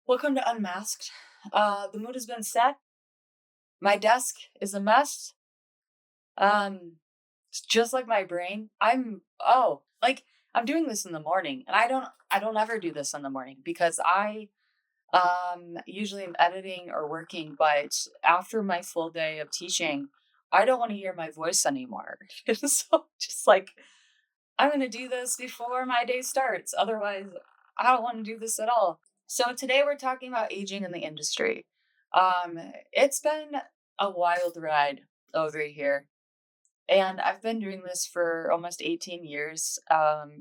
Welcome to Unmasked. The mood has been set. My desk is a mess. Um, it's just like my brain. I'm doing this in the morning, and I don't ever do this in the morning because I usually am editing or working, but after my full day of teaching, I don't want to hear my voice anymore. So just like I'm gonna do this before my day starts. Otherwise, I don't want to do this at all. So today we're talking about aging in the industry. It's been a wild ride over here. And I've been doing this for almost 18 years,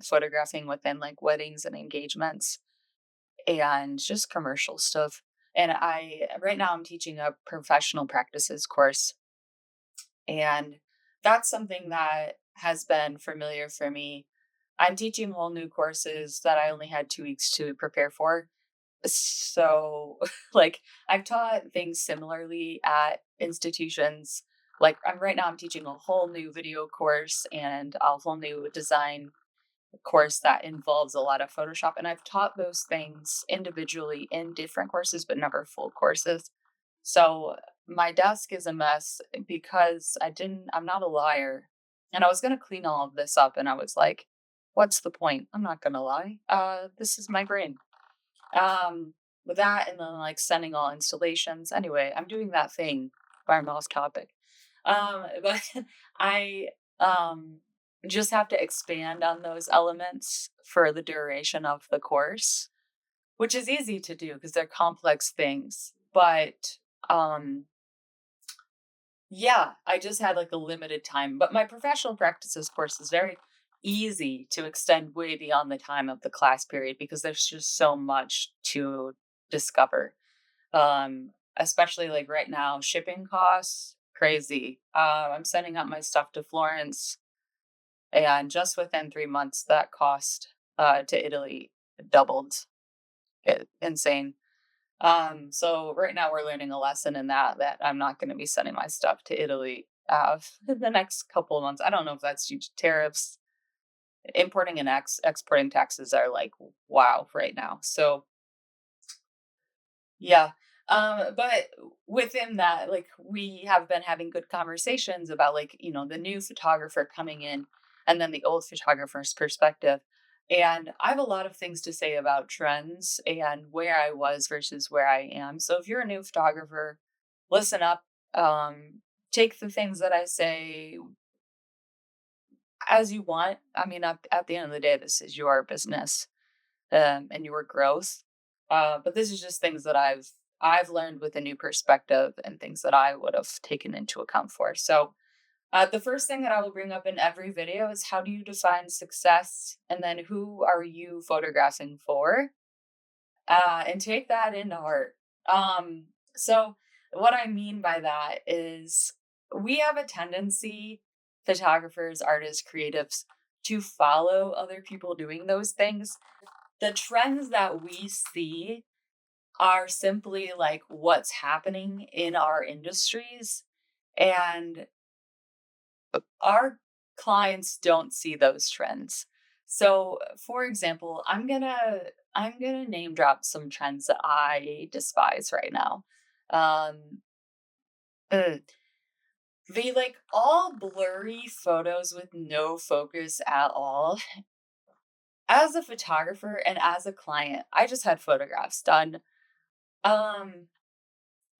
photographing within like weddings and engagements and just commercial stuff. And right now, I'm teaching a professional practices course. And that's something that has been familiar for me. I'm teaching whole new courses that I only had 2 weeks to prepare for. So, like, I've taught things similarly at institutions. Like, I'm teaching a whole new video course and a whole new design course that involves a lot of Photoshop. And I've taught those things individually in different courses, but never full courses. So my desk is a mess because I'm not a liar. And I was going to clean all of this up. And I was like, what's the point? I'm not going to lie. This is my brain. With that, and then like sending all installations. Anyway, I'm doing that thing, environmental topic. But I just have to expand on those elements for the duration of the course, which is easy to do because they're complex things. But yeah, I just had like a limited time. But my professional practices course is very easy to extend way beyond the time of the class period because there's just so much to discover. Especially like right now, shipping costs crazy. I'm sending out my stuff to Florence, and just within 3 months, that cost to Italy doubled. Insane. So right now we're learning a lesson in that I'm not going to be sending my stuff to Italy in the next couple of months. I don't know if that's due to tariffs. Importing and exporting taxes are like wow right now. So yeah. But within that, like we have been having good conversations about like, the new photographer coming in and then the old photographer's perspective. And I have a lot of things to say about trends and where I was versus where I am. So if you're a new photographer, listen up. Take the things that I say as you want. I mean, at the end of the day, this is your business and your growth. But this is just things that I've learned with a new perspective and things that I would have taken into account for. So the first thing that I will bring up in every video is how do you define success, and then who are you photographing for, and take that into heart. So what I mean by that is we have a tendency, photographers, artists, creatives, to follow other people doing those things. The trends that we see are simply like what's happening in our industries, and our clients don't see those trends. So, for example, I'm going to name drop some trends that I despise right now. Um uh, the like all blurry photos with no focus at all. As a photographer and as a client, I just had photographs done. Um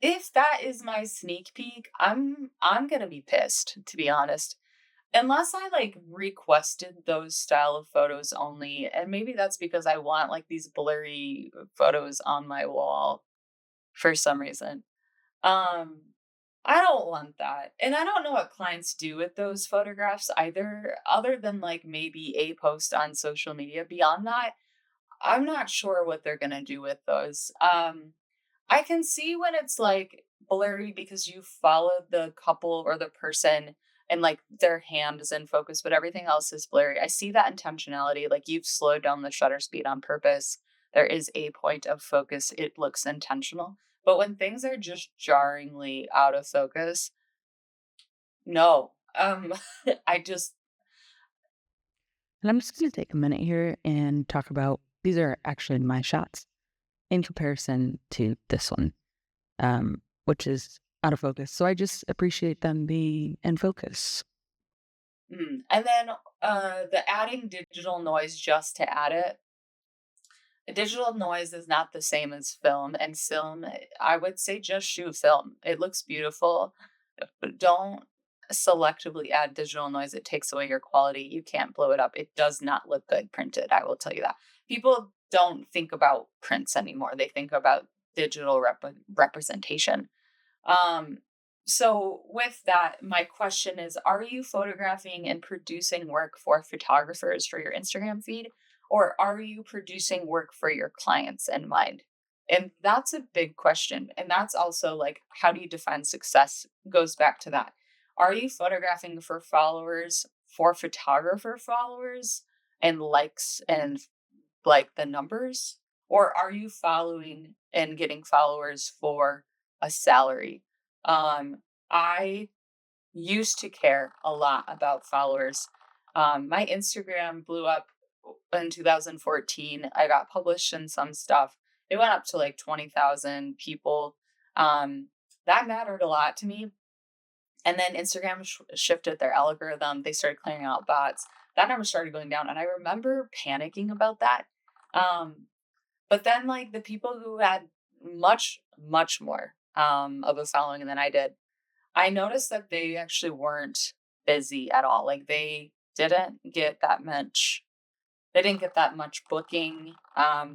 If that is my sneak peek, I'm gonna be pissed, to be honest. Unless I like requested those style of photos only, and maybe that's because I want like these blurry photos on my wall for some reason. Um, I don't want that. And I don't know what clients do with those photographs either, other than like maybe a post on social media. Beyond that, I'm not sure what they're gonna do with those. I can see when it's like blurry because you followed the couple or the person and like their hand is in focus, but everything else is blurry. I see that intentionality. Like you've slowed down the shutter speed on purpose. There is a point of focus. It looks intentional. But when things are just jarringly out of focus, no. I just And I'm just going to take a minute here and talk about these are actually my shots. in comparison to this one, which is out of focus. So I just appreciate them being in focus. And then the adding digital noise just to add it. Digital noise is not the same as film, and film, I would say just shoot film. It looks beautiful, but don't selectively add digital noise. It takes away your quality. You can't blow it up. It does not look good printed. I will tell you that. People don't think about prints anymore. They think about digital representation. Um, so with that, my question is, are you photographing and producing work for photographers for your Instagram feed, or are you producing work for your clients in mind? And that's a big question. And that's also like, how do you define success? Goes back to that. Are you photographing for followers, for photographer followers and likes and like the numbers? Or are you following and getting followers for a salary? I used to care a lot about followers. My Instagram blew up in 2014. I got published in some stuff. It went up to like 20,000 people. Um, that mattered a lot to me. And then Instagram shifted their algorithm. They started clearing out bots. That number started going down. And I remember panicking about that. Um, but then, like, the people who had much, much more of a following than I did, I noticed that they actually weren't busy at all. Like, they didn't get that much booking.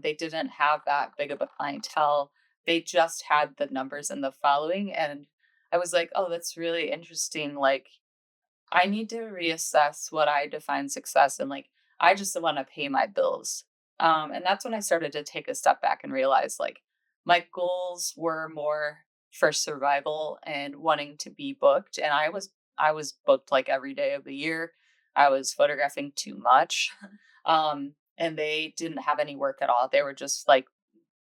They didn't have that big of a clientele. They just had the numbers and the following. And I was like, oh, that's really interesting. Like, I need to reassess what I define success and like I just want to pay my bills. And that's when I started to take a step back and realize like my goals were more for survival and wanting to be booked. And I was booked like every day of the year. I was photographing too much. And they didn't have any work at all. They were just like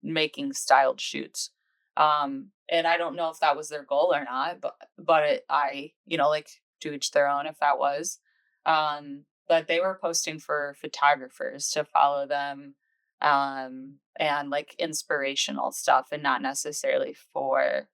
making styled shoots. And I don't know if that was their goal or not, but like to each their own if that was. But they were posting for photographers to follow them, and like inspirational stuff and not necessarily for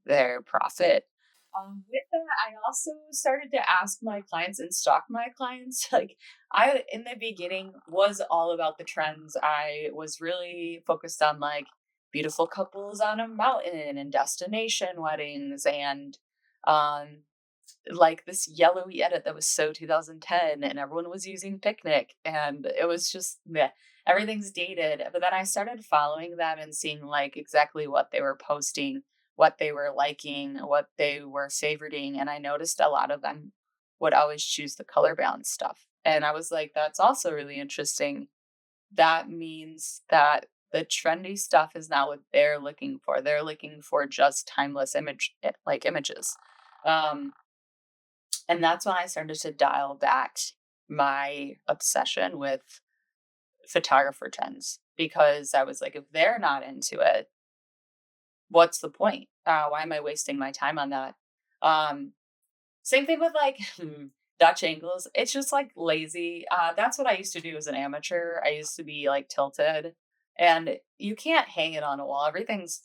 their profit. With that, I also started to ask my clients and stalk my clients. Like I, in the beginning, was all about the trends. I was really focused on like beautiful couples on a mountain and destination weddings and um like this yellowy edit that was so 2010 and everyone was using picnic and it was just meh. Everything's dated. But then I started following them and seeing like exactly what they were posting, what they were liking, what they were favoriting, and I noticed a lot of them would always choose the color balance stuff, and I was like, that's also really interesting. That means that the trendy stuff is not what they're looking for. They're looking for just timeless like images. um and that's when I started to dial back my obsession with photographer trends, because I was like, if they're not into it, what's the point? Why am I wasting my time on that? Um, Same thing with like Dutch angles. It's just like lazy. That's what I used to do as an amateur. I used to be like tilted, and you can't hang it on a wall. Everything's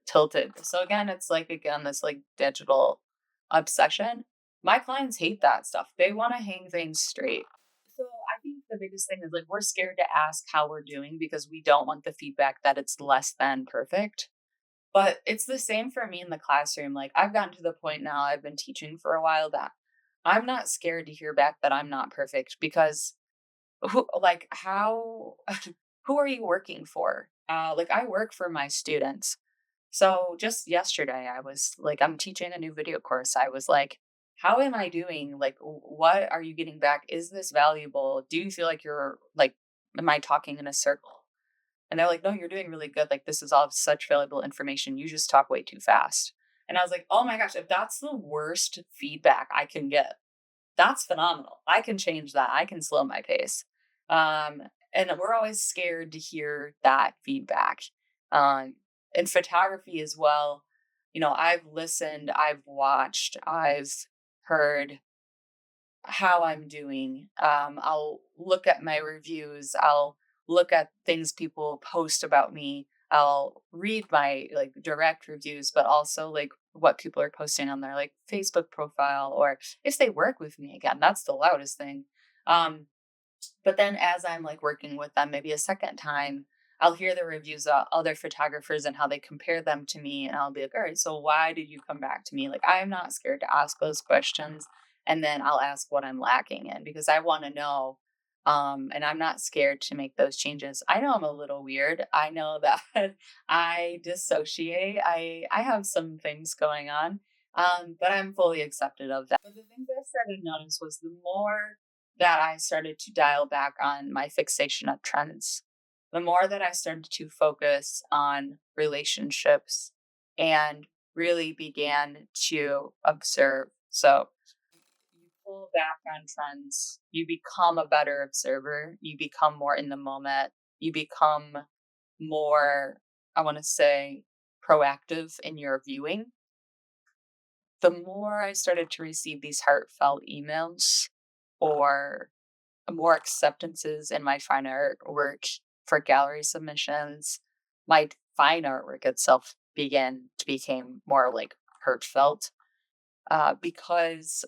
tilted. So again, it's like again this like digital obsession. My clients hate that stuff. They want to hang things straight. So I think the biggest thing is like we're scared to ask how we're doing because we don't want the feedback that it's less than perfect. But it's the same for me in the classroom. Like I've gotten to the point now, I've been teaching for a while, that I'm not scared to hear back that I'm not perfect, because how who are you working for? Like I work for my students. So just yesterday I was like, I'm teaching a new video course. I was like, how am I doing? Like what are you getting back? Is this valuable? Do you feel like you're like, am I talking in a circle? And they're like, "No, you're doing really good. Like, this is all such valuable information. You just talk way too fast." And I was like, "Oh my gosh, if that's the worst feedback I can get, that's phenomenal. I can change that. I can slow my pace." Um, and we're always scared to hear that feedback. In photography as well, I've listened, I've watched, I've heard how I'm doing. I'll look at my reviews. I'll look at things people post about me. I'll read my like direct reviews, but also like what people are posting on their like Facebook profile or if they work with me again. That's the loudest thing. Um, but then as I'm like working with them maybe a second time, I'll hear the reviews of other photographers and how they compare them to me. And I'll be like, all right, so why did you come back to me? Like, I'm not scared to ask those questions. And then I'll ask what I'm lacking in because I want to know. And I'm not scared to make those changes. I know I'm a little weird. I know that I dissociate. I have some things going on. But I'm fully accepted of that. But the thing that I started to notice was the more that I started to dial back on my fixation of trends, the more that I started to focus on relationships and really began to observe. So you pull back on trends, you become a better observer, you become more in the moment, you become more, I want to say, proactive in your viewing. The more I started to receive these heartfelt emails or more acceptances in my fine art work for gallery submissions, my fine artwork itself began to become more like heartfelt because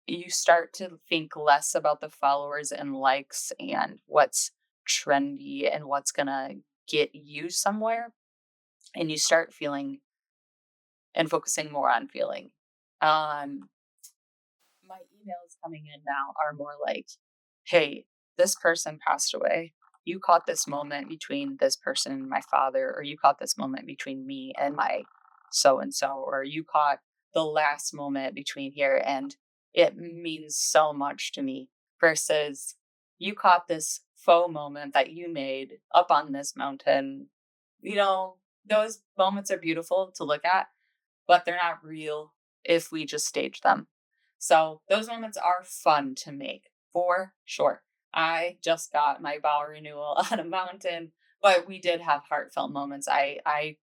you start to think less about the followers and likes and what's trendy and what's gonna get you somewhere, and you start feeling and focusing more on feeling. Um, my emails coming in now are more like, hey, this person passed away. You caught this moment between this person and my father, or you caught this moment between me and my so and so, or you caught the last moment between here. And it means so much to me versus you caught this faux moment that you made up on this mountain. You know, those moments are beautiful to look at, but they're not real if we just stage them. So those moments are fun to make for sure. I just got my vow renewal on a mountain, but we did have heartfelt moments. I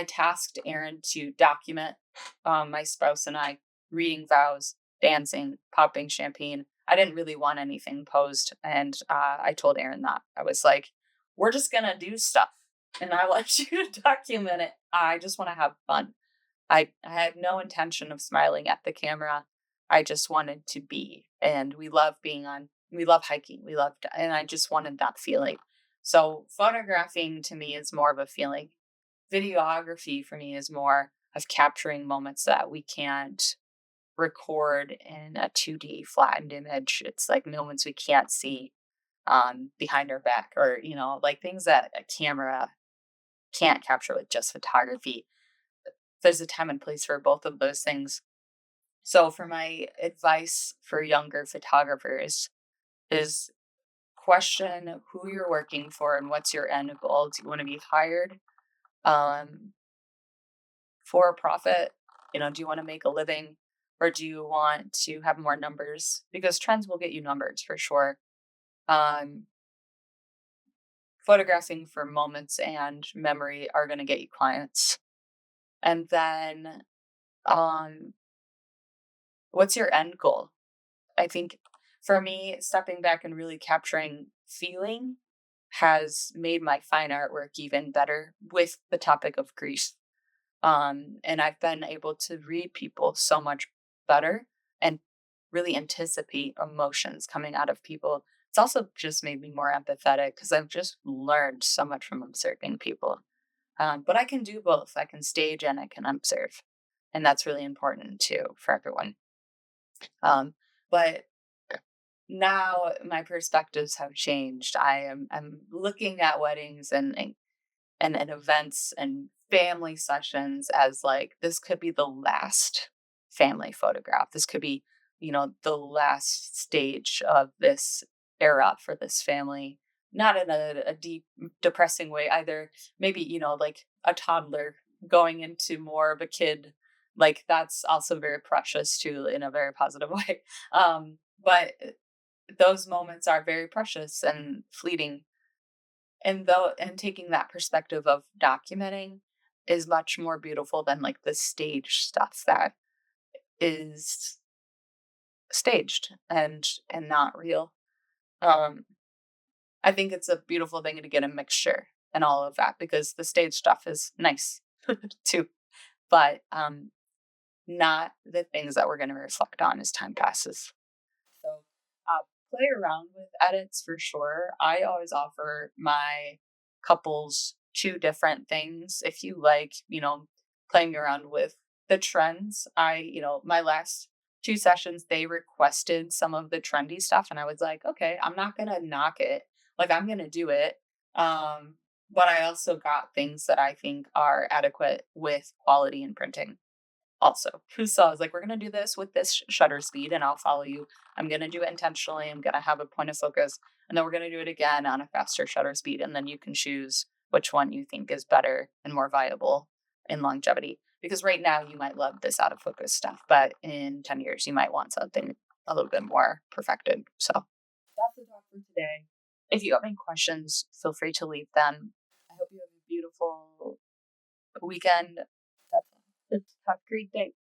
tasked Aaron to document my spouse and I reading vows, dancing, popping champagne. I didn't really want anything posed, and I told Aaron that I was like, "We're just gonna do stuff, and I want you to document it. I just want to have fun." I had no intention of smiling at the camera. I just wanted to be, and we love hiking, and I just wanted that feeling. So photographing to me is more of a feeling. Videography for me is more of capturing moments that we can't record in a 2D flattened image. It's like moments we can't see behind our back or, like things that a camera can't capture with just photography. There's a time and place for both of those things. So for my advice for younger photographers is question who you're working for and what's your end goal. Do you want to be hired um, for a profit? Do you want to make a living or do you want to have more numbers? Because trends will get you numbers for sure. Um, Photographing for moments and memory are going to get you clients. And then um, what's your end goal? I think for me, stepping back and really capturing feeling has made my fine artwork even better with the topic of grief. And I've been able to read people so much better and really anticipate emotions coming out of people. It's also just made me more empathetic because I've just learned so much from observing people. But I can do both. I can stage and I can observe. And that's really important too for everyone. But now my perspectives have changed. I'm looking at weddings and events and family sessions as like this could be the last family photograph. This could be, the last stage of this era for this family. Not in a deep, depressing way either. Maybe, like a toddler going into more of a kid. Like that's also very precious too in a very positive way. But those moments are very precious and fleeting and taking that perspective of documenting is much more beautiful than like the stage stuff that is staged and not real. um I think it's a beautiful thing to get a mixture. and all of that because the stage stuff is nice too. But not the things that we're going to reflect on as time passes. So play around with edits for sure. I always offer my couples two different things. If you like, playing around with the trends, my last two sessions, they requested some of the trendy stuff. And I was like, okay, I'm not going to knock it. Like, I'm going to do it. Um, but I also got things that I think are adequate with quality and printing also. So I was like, we're going to do this with this shutter speed and I'll follow you. I'm going to do it intentionally. I'm going to have a point of focus. And then we're going to do it again on a faster shutter speed. And then you can choose which one you think is better and more viable in longevity. Because right now you might love this out of focus stuff, but in 10 years you might want something a little bit more perfected. So that's the talk for today. If you have any questions, feel free to leave them. I hope you have a beautiful weekend. That's all. Have a great day.